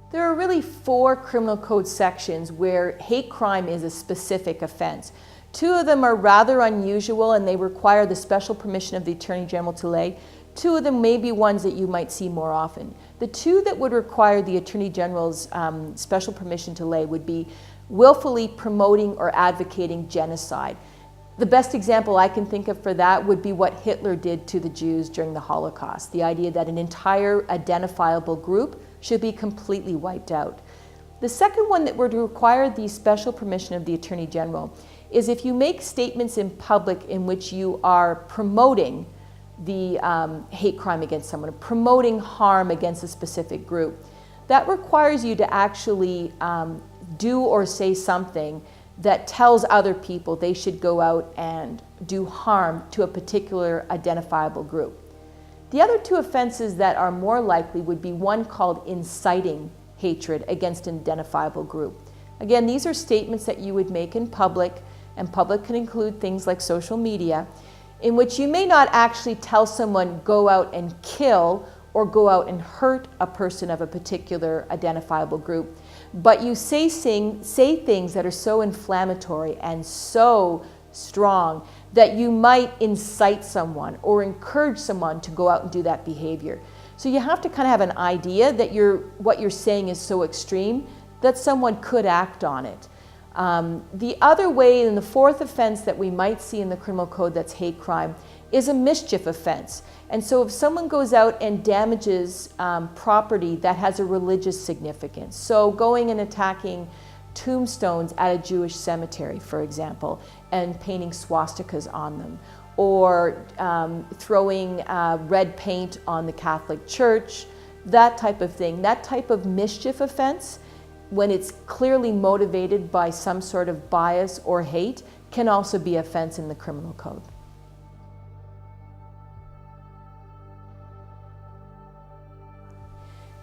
There are really 4 criminal code sections where hate crime is a specific offense. 2 of them are rather unusual and they require the special permission of the Attorney General to lay. 2 of them may be ones that you might see more often. The 2 that would require the Attorney General's special permission to lay would be willfully promoting or advocating genocide. The best example I can think of for that would be what Hitler did to the Jews during the Holocaust, the idea that an entire identifiable group should be completely wiped out. The second one that would require the special permission of the Attorney General is if you make statements in public in which you are promoting the hate crime against someone, promoting harm against a specific group. That requires you to actually do or say something that tells other people they should go out and do harm to a particular identifiable group. The other 2 offenses that are more likely would be one called inciting hatred against an identifiable group. Again, these are statements that you would make in public, and public can include things like social media, in which you may not actually tell someone go out and kill or go out and hurt a person of a particular identifiable group, but you say things that are so inflammatory and so strong that you might incite someone or encourage someone to go out and do that behavior. So you have to kind of have an idea that what you're saying is so extreme that someone could act on it. The other way, and the 4th offense that we might see in the criminal code that's hate crime, is a mischief offense. And so if someone goes out and damages property that has a religious significance, so going and attacking tombstones at a Jewish cemetery, for example, and painting swastikas on them, or throwing red paint on the Catholic Church, that type of thing, that type of mischief offense, when it's clearly motivated by some sort of bias or hate, can also be offense in the criminal code.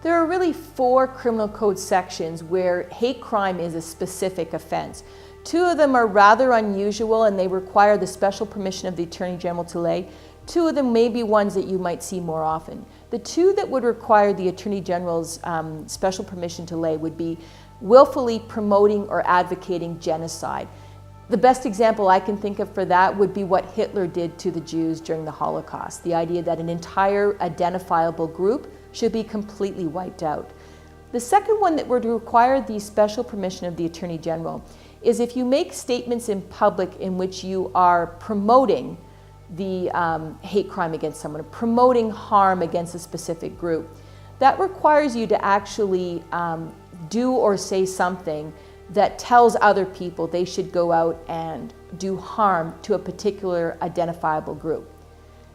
There are really 4 criminal code sections where hate crime is a specific offense. 2 of them are rather unusual and they require the special permission of the Attorney General to lay. 2 of them may be ones that you might see more often. The 2 that would require the Attorney General's special permission to lay would be willfully promoting or advocating genocide. The best example I can think of for that would be what Hitler did to the Jews during the Holocaust, the idea that an entire identifiable group should be completely wiped out. The second one that would require the special permission of the Attorney General is if you make statements in public in which you are promoting the hate crime against someone, promoting harm against a specific group. That requires you to actually do or say something that tells other people they should go out and do harm to a particular identifiable group.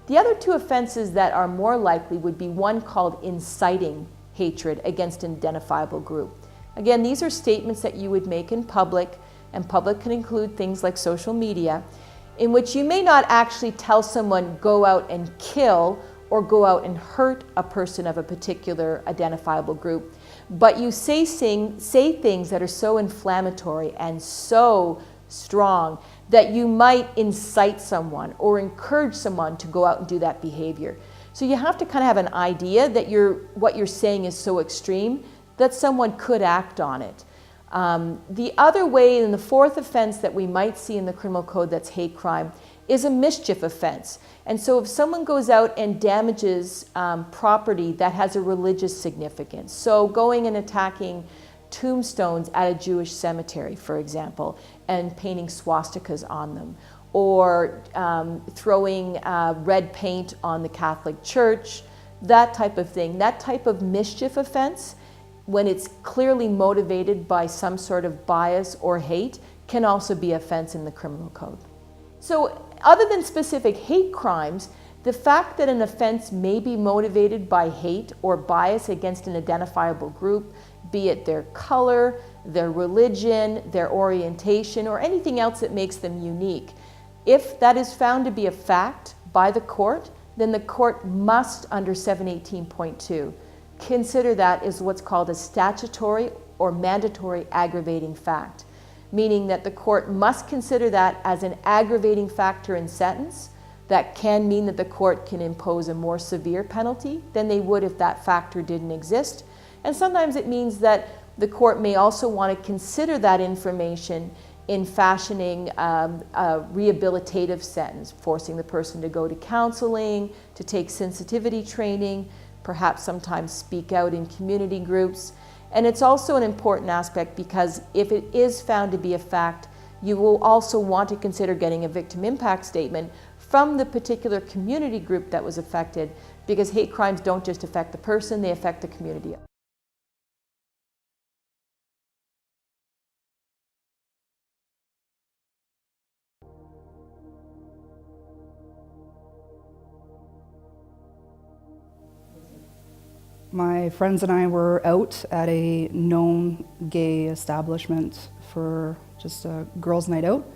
The other 2 offenses that are more likely would be one called inciting hatred against an identifiable group. Again, these are statements that you would make in public, and public can include things like social media, in which you may not actually tell someone go out and kill or go out and hurt a person of a particular identifiable group, but you say things that are so inflammatory and so strong that you might incite someone or encourage someone to go out and do that behavior. So you have to kind of have an idea that what you're saying is so extreme that someone could act on it. The other way, and the 4th offense that we might see in the criminal code that's hate crime, is a mischief offense. And so if someone goes out and damages property that has a religious significance, so going and attacking tombstones at a Jewish cemetery, for example, and painting swastikas on them, or throwing red paint on the Catholic Church, that type of thing, that type of mischief offense, when it's clearly motivated by some sort of bias or hate, can also be offense in the criminal code. So other than specific hate crimes, the fact that an offense may be motivated by hate or bias against an identifiable group, be it their color, their religion, their orientation, or anything else that makes them unique, if that is found to be a fact by the court, then the court must, under 718.2, consider that as what's called a statutory or mandatory aggravating fact, meaning that the court must consider that as an aggravating factor in sentence. That can mean that the court can impose a more severe penalty than they would if that factor didn't exist. And sometimes it means that the court may also want to consider that information in fashioning a rehabilitative sentence, forcing the person to go to counseling, to take sensitivity training, perhaps sometimes speak out in community groups. And it's also an important aspect because if it is found to be a fact, you will also want to consider getting a victim impact statement from the particular community group that was affected, because hate crimes don't just affect the person, they affect the community. My friends and I were out at a known gay establishment for just a girls' night out.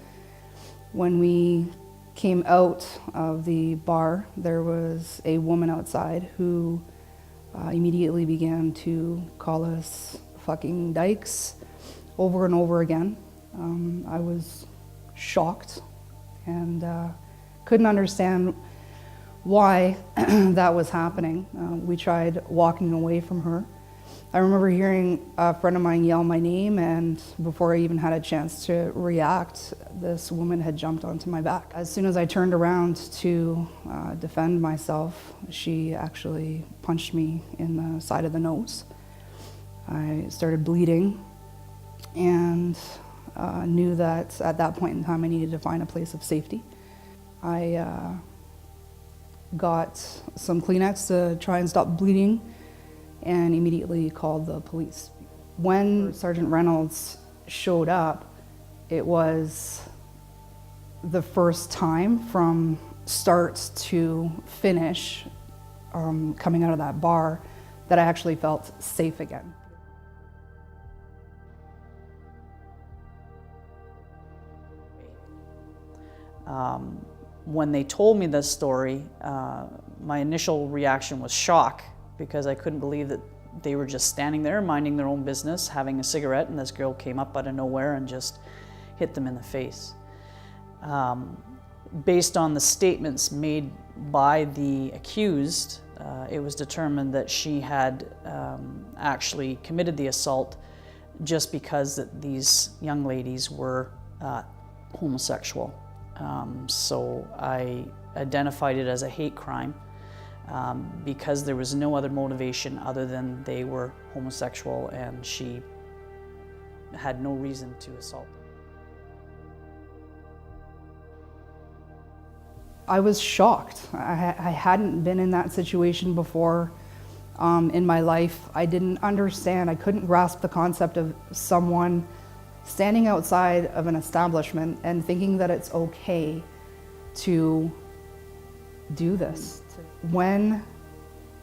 When we came out of the bar, there was a woman outside who immediately began to call us fucking dykes over and over again. I was shocked and couldn't understand why that was happening. We tried walking away from her. I remember hearing a friend of mine yell my name, and before I even had a chance to react, this woman had jumped onto my back. As soon as I turned around to defend myself, she actually punched me in the side of the nose. I started bleeding and knew that at that point in time I needed to find a place of safety. I got some Kleenex to try and stop bleeding and immediately called the police. When Sergeant Reynolds showed up, it was the first time from start to finish coming out of that bar that I actually felt safe again. When they told me this story, my initial reaction was shock, because I couldn't believe that they were just standing there minding their own business, having a cigarette, and this girl came up out of nowhere and just hit them in the face. Based on the statements made by the accused, it was determined that she had actually committed the assault just because that these young ladies were homosexual. So I identified it as a hate crime because there was no other motivation other than they were homosexual and she had no reason to assault them. I was shocked. I hadn't been in that situation before in my life. I didn't understand, I couldn't grasp the concept of someone standing outside of an establishment and thinking that it's okay to do this. When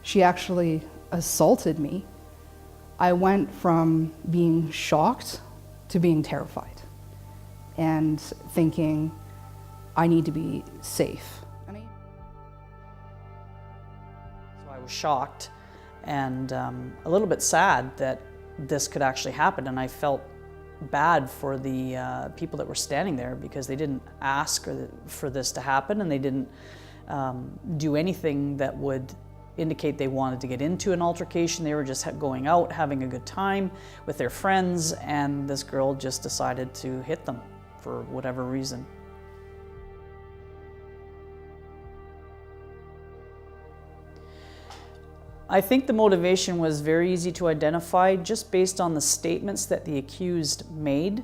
she actually assaulted me, I went from being shocked to being terrified and thinking, I need to be safe. So I was shocked and a little bit sad that this could actually happen, and I felt bad for the people that were standing there because they didn't ask for this to happen, and they didn't do anything that would indicate they wanted to get into an altercation. They were just going out, having a good time with their friends, and this girl just decided to hit them for whatever reason. I think the motivation was very easy to identify just based on the statements that the accused made.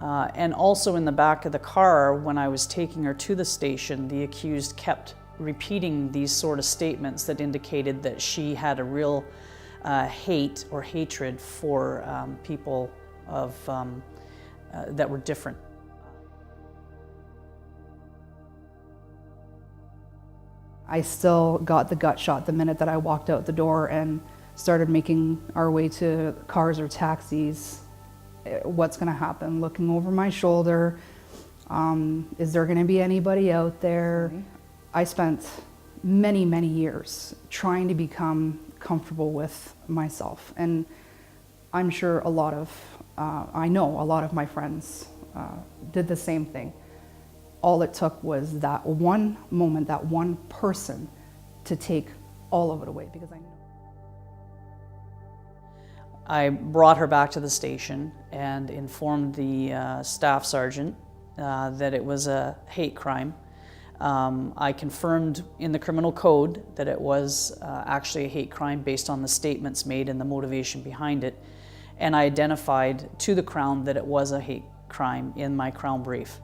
And also in the back of the car, when I was taking her to the station, the accused kept repeating these sort of statements that indicated that she had a real hate or hatred for people of, that were different. I still got the gut shot the minute that I walked out the door and started making our way to cars or taxis. What's gonna happen? Looking over my shoulder. Is there gonna be anybody out there? I spent many, many years trying to become comfortable with myself. And I'm sure I know a lot of my friends did the same thing. All it took was that one moment, that one person to take all of it away, because I knew. I brought her back to the station and informed the staff sergeant that it was a hate crime. I confirmed in the criminal code that it was actually a hate crime based on the statements made and the motivation behind it. And I identified to the Crown that it was a hate crime in my Crown brief.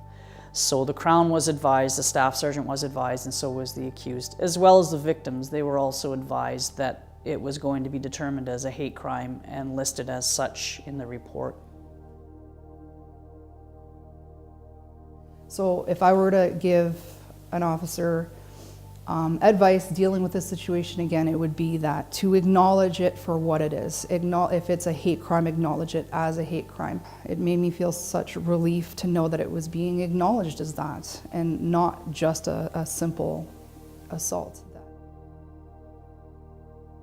So the Crown was advised, the staff sergeant was advised, and so was the accused, as well as the victims. They were also advised that it was going to be determined as a hate crime and listed as such in the report. So if I were to give an officer advice dealing with this situation again, it would be that to acknowledge it for what it is. If it's a hate crime, acknowledge it as a hate crime. It made me feel such relief to know that it was being acknowledged as that and not just a simple assault.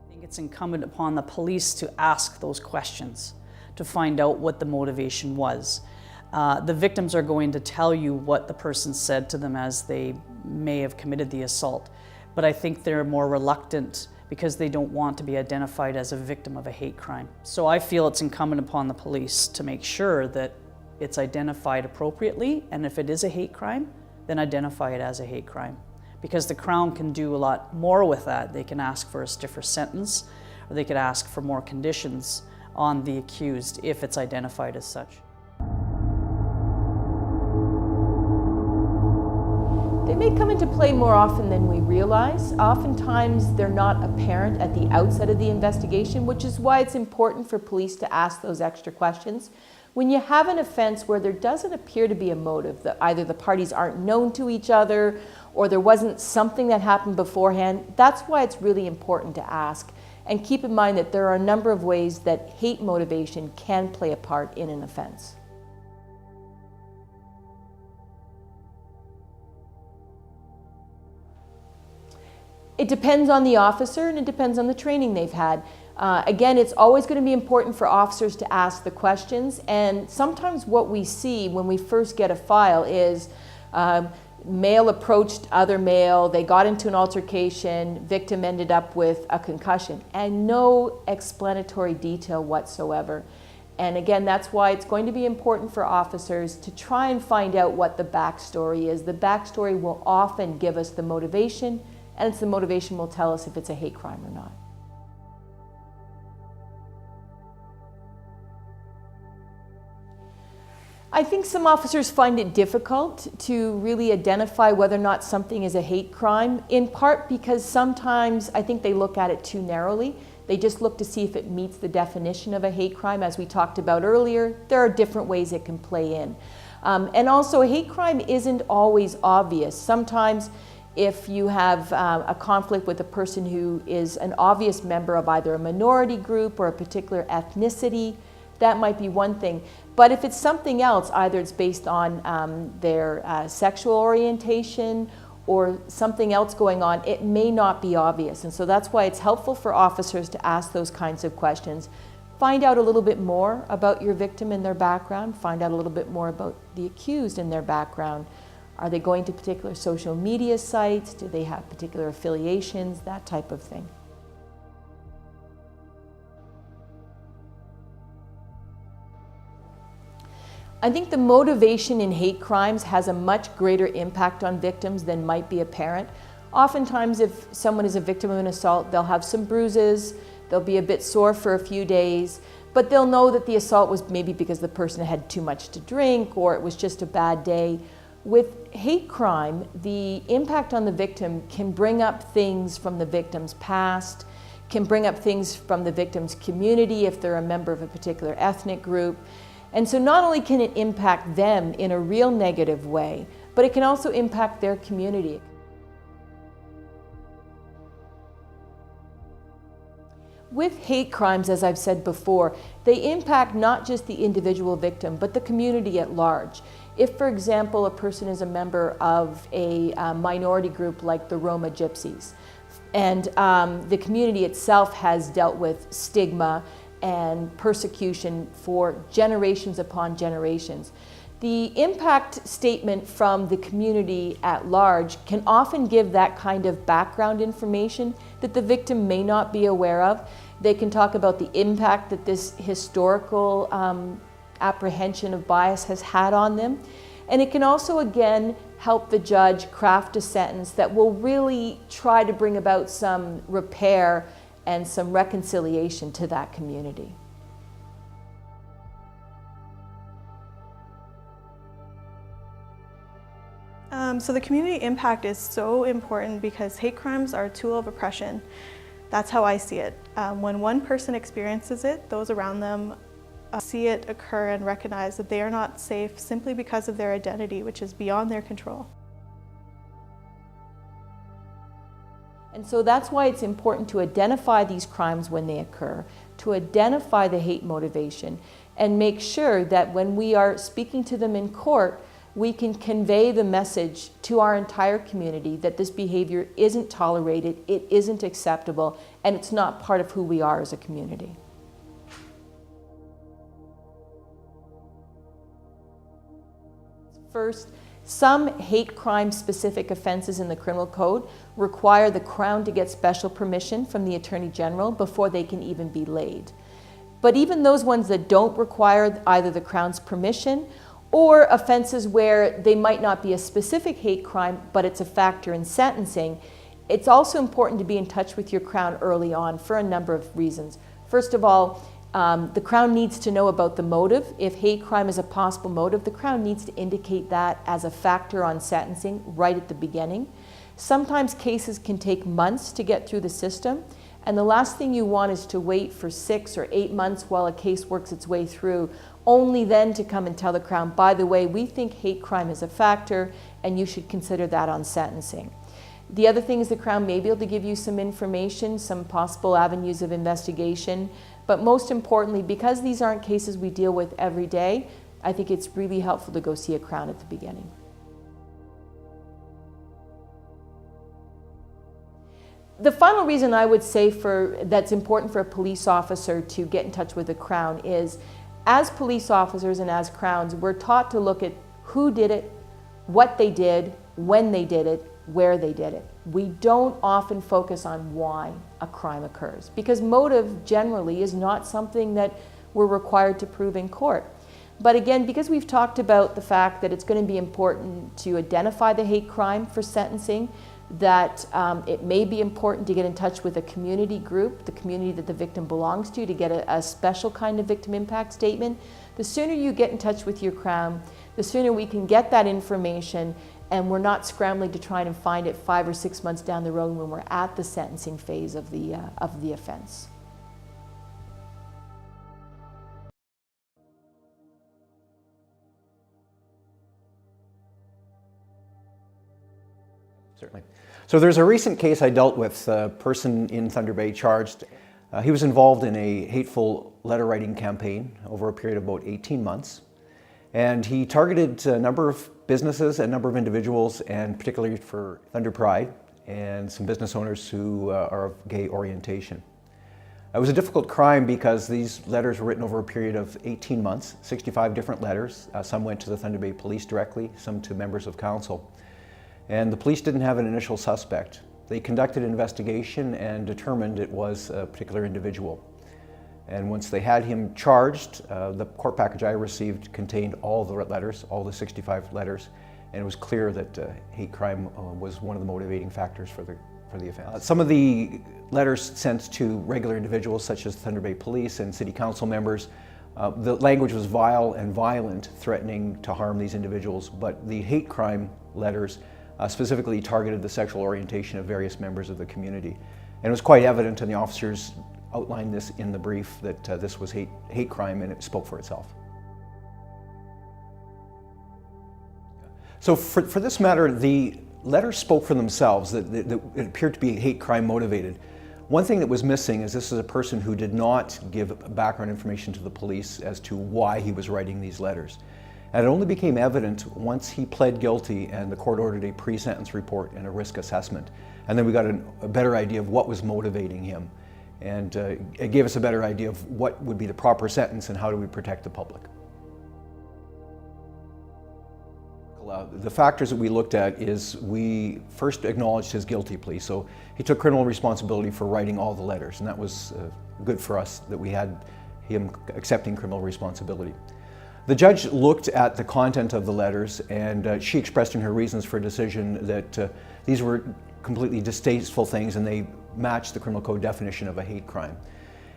I think it's incumbent upon the police to ask those questions to find out what the motivation was. The victims are going to tell you what the person said to them as they may have committed the assault, but I think they're more reluctant because they don't want to be identified as a victim of a hate crime. So I feel it's incumbent upon the police to make sure that it's identified appropriately, and if it is a hate crime, then identify it as a hate crime. Because the Crown can do a lot more with that. They can ask for a stiffer sentence, or they could ask for more conditions on the accused if it's identified as such. They may come into play more often than we realize. Oftentimes, they're not apparent at the outset of the investigation, which is why it's important for police to ask those extra questions. When you have an offense where there doesn't appear to be a motive, that either the parties aren't known to each other or there wasn't something that happened beforehand, that's why it's really important to ask. And keep in mind that there are a number of ways that hate motivation can play a part in an offense. It depends on the officer and it depends on the training they've had. Again, it's always going to be important for officers to ask the questions, and sometimes what we see when we first get a file is male approached other male, they got into an altercation, victim ended up with a concussion, and no explanatory detail whatsoever. And again, that's why it's going to be important for officers to try and find out what the backstory is. The backstory will often give us the motivation, and it's the motivation will tell us if it's a hate crime or not. I think some officers find it difficult to really identify whether or not something is a hate crime, in part because sometimes I think they look at it too narrowly. They just look to see if it meets the definition of a hate crime. As we talked about earlier, there are different ways it can play in. And also, a hate crime isn't always obvious. Sometimes if you have a conflict with a person who is an obvious member of either a minority group or a particular ethnicity, that might be one thing. But if it's something else, either it's based on their sexual orientation or something else going on, it may not be obvious. And so that's why it's helpful for officers to ask those kinds of questions. Find out a little bit more about your victim and their background. Find out a little bit more about the accused and their background. Are they going to particular social media sites? Do they have particular affiliations? That type of thing. I think the motivation in hate crimes has a much greater impact on victims than might be apparent. Oftentimes, if someone is a victim of an assault, they'll have some bruises, they'll be a bit sore for a few days, but they'll know that the assault was maybe because the person had too much to drink or it was just a bad day. With hate crime, the impact on the victim can bring up things from the victim's past, can bring up things from the victim's community if they're a member of a particular ethnic group. And so not only can it impact them in a real negative way, but it can also impact their community. With hate crimes, as I've said before, they impact not just the individual victim, but the community at large. If, for example, a person is a member of a minority group like the Roma Gypsies, and the community itself has dealt with stigma and persecution for generations upon generations, The impact statement from the community at large can often give that kind of background information that the victim may not be aware of. They can talk about the impact that this historical apprehension of bias has had on them. And it can also, again, help the judge craft a sentence that will really try to bring about some repair and some reconciliation to that community. So the community impact is so important because hate crimes are a tool of oppression. That's how I see it. When one person experiences it, those around them see it occur and recognize that they are not safe simply because of their identity, which is beyond their control. And so that's why it's important to identify these crimes when they occur, to identify the hate motivation, and make sure that when we are speaking to them in court, we can convey the message to our entire community that this behavior isn't tolerated, it isn't acceptable, and it's not part of who we are as a community. First, some hate crime specific offenses in the criminal code require the Crown to get special permission from the Attorney General before they can even be laid. But even those ones that don't require either the Crown's permission or offenses where they might not be a specific hate crime, but it's a factor in sentencing, it's also important to be in touch with your Crown early on for a number of reasons. First of all, the Crown needs to know about the motive. If hate crime is a possible motive, the Crown needs to indicate that as a factor on sentencing right at the beginning. Sometimes cases can take months to get through the system, and the last thing you want is to wait for 6 or 8 months while a case works its way through, only then to come and tell the Crown, by the way, we think hate crime is a factor and you should consider that on sentencing. The other thing is the Crown may be able to give you some information, some possible avenues of investigation, but most importantly, because these aren't cases we deal with every day, I think it's really helpful to go see a Crown at the beginning. The final reason I would say that's important for a police officer to get in touch with the Crown is, as police officers and as Crowns, we're taught to look at who did it, what they did, when they did it, where they did it. We don't often focus on why a crime occurs, because motive generally is not something that we're required to prove in court. But again, because we've talked about the fact that it's going to be important to identify the hate crime for sentencing, that it may be important to get in touch with a community group, the community that the victim belongs to get a special kind of victim impact statement. The sooner you get in touch with your Crown, the sooner we can get that information, and we're not scrambling to try and find it 5 or 6 months down the road when we're at the sentencing phase of the offense. Certainly. So there's a recent case I dealt with, a person in Thunder Bay charged. He was involved in a hateful letter writing campaign over a period of about 18 months. And he targeted a number of businesses, a number of individuals, and particularly for Thunder Pride and some business owners who are of gay orientation. It was a difficult crime because these letters were written over a period of 18 months, 65 different letters. Some went to the Thunder Bay Police directly, some to members of council. And the police didn't have an initial suspect. They conducted an investigation and determined it was a particular individual. And once they had him charged, the court package I received contained all the letters, all the 65 letters, and it was clear that hate crime was one of the motivating factors for the offense. Some of the letters sent to regular individuals such as Thunder Bay Police and City Council members, the language was vile and violent, threatening to harm these individuals, but the hate crime letters specifically targeted the sexual orientation of various members of the community. And it was quite evident, and the officers outlined this in the brief, that this was hate crime, and it spoke for itself. So for this matter, the letters spoke for themselves, that it appeared to be hate crime motivated. One thing that was missing is this is a person who did not give background information to the police as to why he was writing these letters. And it only became evident once he pled guilty and the court ordered a pre-sentence report and a risk assessment. And then we got a better idea of what was motivating him. And it gave us a better idea of what would be the proper sentence and how do we protect the public. The factors that we looked at is we first acknowledged his guilty plea. So he took criminal responsibility for writing all the letters, and that was good for us that we had him accepting criminal responsibility. The judge looked at the content of the letters, and she expressed in her reasons for decision that these were completely distasteful things and they matched the criminal code definition of a hate crime.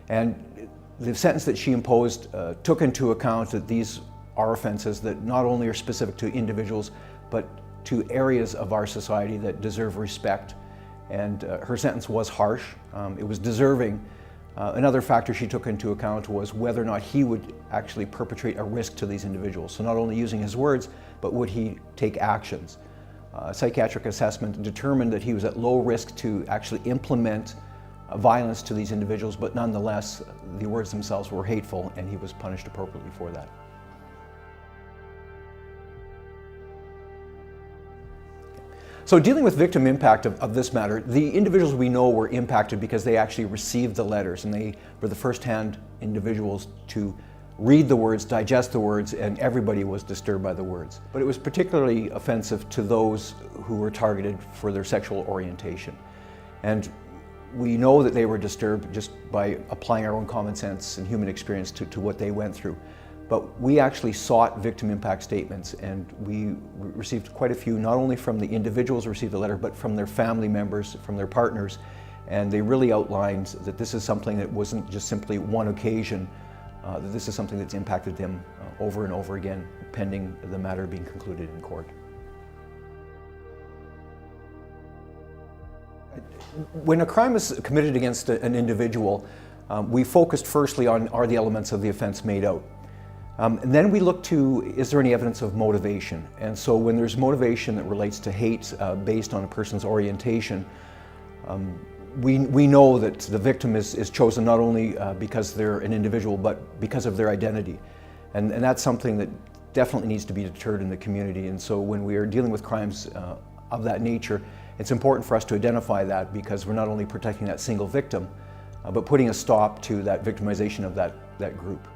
And the sentence that she imposed took into account that these are offenses that not only are specific to individuals, but to areas of our society that deserve respect. And her sentence was harsh. It was deserving. Another factor she took into account was whether or not he would actually perpetrate a risk to these individuals. So not only using his words, but would he take actions. Psychiatric assessment determined that he was at low risk to actually implement violence to these individuals, but nonetheless, the words themselves were hateful and he was punished appropriately for that. So dealing with victim impact of this matter, the individuals we know were impacted because they actually received the letters and they were the first-hand individuals to read the words, digest the words, and everybody was disturbed by the words. But it was particularly offensive to those who were targeted for their sexual orientation. And we know that they were disturbed just by applying our own common sense and human experience to what they went through. But we actually sought victim impact statements, and we received quite a few, not only from the individuals who received the letter, but from their family members, from their partners. And they really outlined that this is something that wasn't just simply one occasion, that this is something that's impacted them over and over again, pending the matter being concluded in court. When a crime is committed against an individual, we focused firstly on are the elements of the offense made out. And then we look to, is there any evidence of motivation? And so when there's motivation that relates to hate based on a person's orientation, we know that the victim is chosen not only because they're an individual, but because of their identity. And that's something that definitely needs to be deterred in the community. And so when we are dealing with crimes of that nature, it's important for us to identify that, because we're not only protecting that single victim, but putting a stop to that victimization of that group.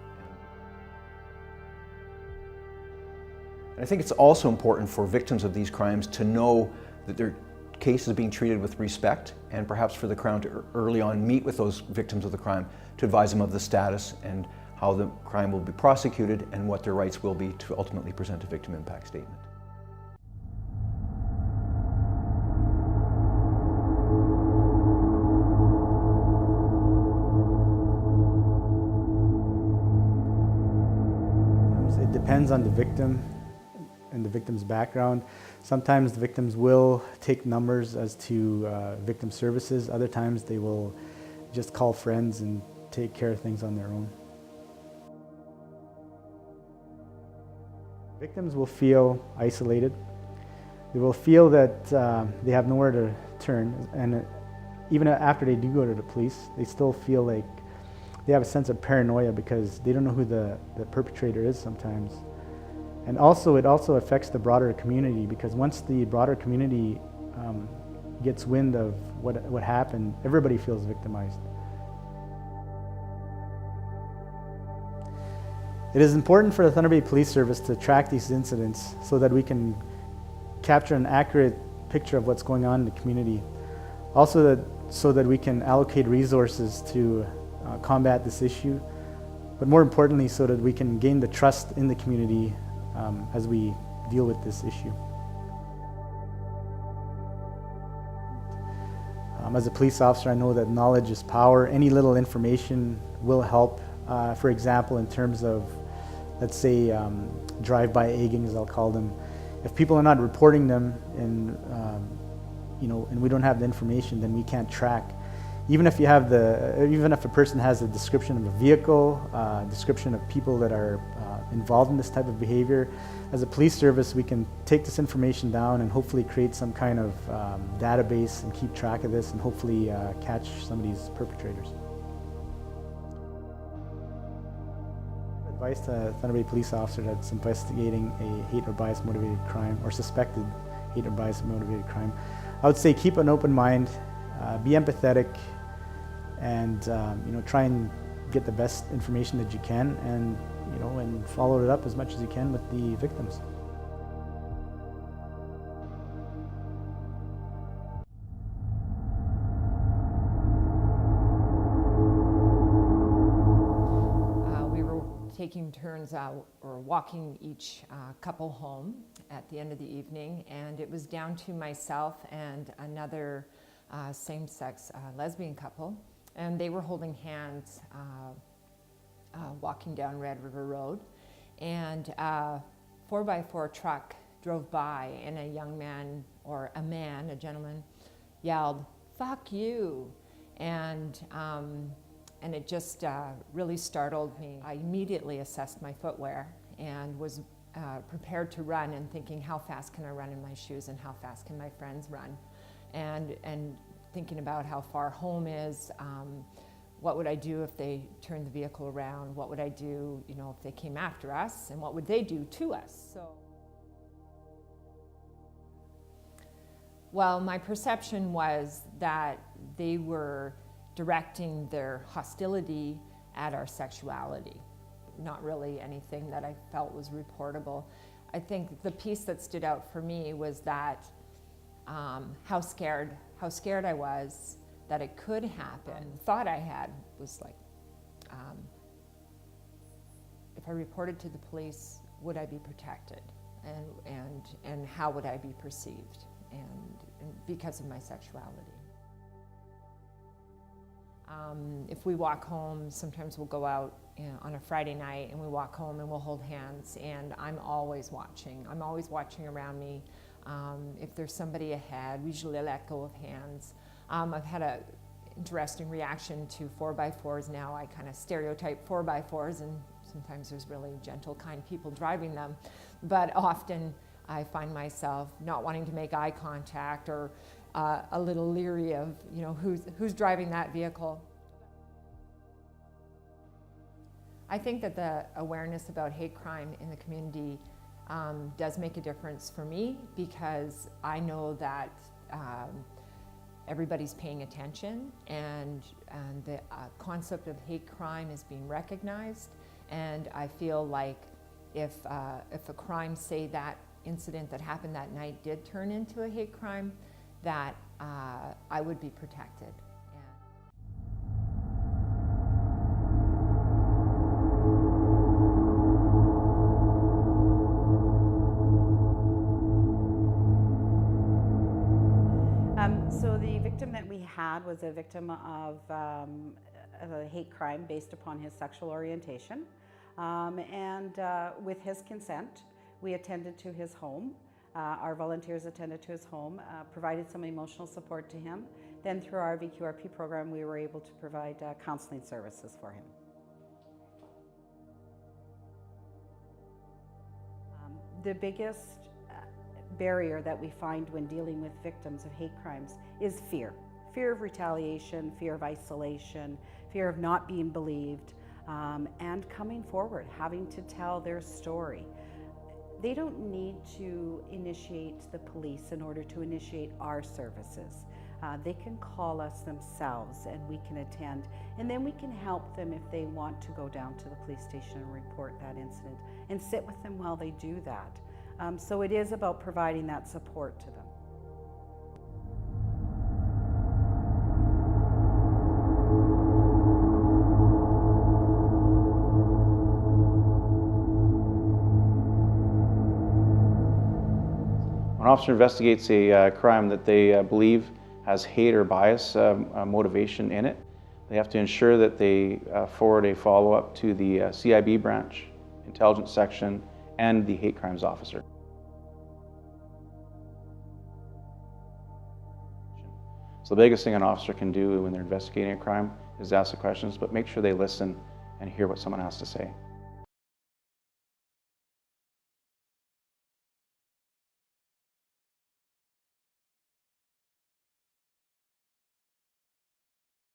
And I think it's also important for victims of these crimes to know that their case is being treated with respect, and perhaps for the Crown to early on meet with those victims of the crime to advise them of the status and how the crime will be prosecuted and what their rights will be to ultimately present a victim impact statement. It depends on the victim and the victim's background. Sometimes the victims will take numbers as to victim services. Other times they will just call friends and take care of things on their own. Victims will feel isolated. They will feel that they have nowhere to turn, and even after they do go to the police, they still feel like they have a sense of paranoia because they don't know who the perpetrator is sometimes. And also, it also affects the broader community, because once the broader community gets wind of what happened, everybody feels victimized. It is important for the Thunder Bay Police Service to track these incidents so that we can capture an accurate picture of what's going on in the community. Also, so that we can allocate resources to combat this issue, but more importantly, so that we can gain the trust in the community as we deal with this issue. As a police officer, I know that knowledge is power. Any little information will help. For example, in terms of, let's say, drive-by eggings, I'll call them. If people are not reporting them, and and we don't have the information, then we can't track. Even if a person has a description of a vehicle, description of people that are involved in this type of behavior, as a police service, we can take this information down and hopefully create some kind of database and keep track of this and hopefully catch some of these perpetrators. Advice to a Thunder Bay police officer that's investigating a hate or bias motivated crime or suspected hate or bias motivated crime, I would say keep an open mind, be empathetic, and try and get the best information that you can, and follow it up as much as you can with the victims. taking turns out or walking each couple home at the end of the evening, and it was down to myself and another same-sex lesbian couple, and they were holding hands walking down Red River Road, and a 4x4 truck drove by, and a young man, or a gentleman, yelled, "Fuck you," and it just really startled me. I immediately assessed my footwear and was prepared to run, and thinking, how fast can I run in my shoes, and how fast can my friends run, and thinking about how far home is. What would I do if they turned the vehicle around? What would I do, if they came after us, and what would they do to us? Well, my perception was that they were directing their hostility at our sexuality, not really anything that I felt was reportable. I think the piece that stood out for me was that how scared I was that it could happen. The thought I had was like, if I reported to the police, would I be protected? And how would I be perceived? And because of my sexuality. If we walk home, sometimes we'll go out on a Friday night, and we walk home and we'll hold hands, and I'm always watching. I'm always watching around me. If there's somebody ahead, we usually let go of hands. I've had an interesting reaction to 4x4s now. I kind of stereotype 4x4s, and sometimes there's really gentle, kind people driving them, but often I find myself not wanting to make eye contact, or a little leery of, who's driving that vehicle. I think that the awareness about hate crime in the community does make a difference for me, because I know that everybody's paying attention, and the concept of hate crime is being recognized, and I feel like if a crime, say that incident that happened that night, did turn into a hate crime, that I would be protected. So the victim that we had was a victim of a hate crime based upon his sexual orientation. With his consent, we attended to his home. Our volunteers attended to his home, provided some emotional support to him. Then through our VQRP program, we were able to provide counseling services for him. The biggest barrier that we find when dealing with victims of hate crimes is fear. Fear of retaliation, fear of isolation, fear of not being believed, and coming forward, having to tell their story. They don't need to initiate the police in order to initiate our services. They can call us themselves, and we can attend, and then we can help them if they want to go down to the police station and report that incident, and sit with them while they do that. So it is about providing that support to them. When an officer investigates a crime that they believe has hate or bias motivation in it, they have to ensure that they forward a follow-up to the CIB branch, intelligence section, and the hate crimes officer. So the biggest thing an officer can do when they're investigating a crime is ask the questions, but make sure they listen and hear what someone has to say.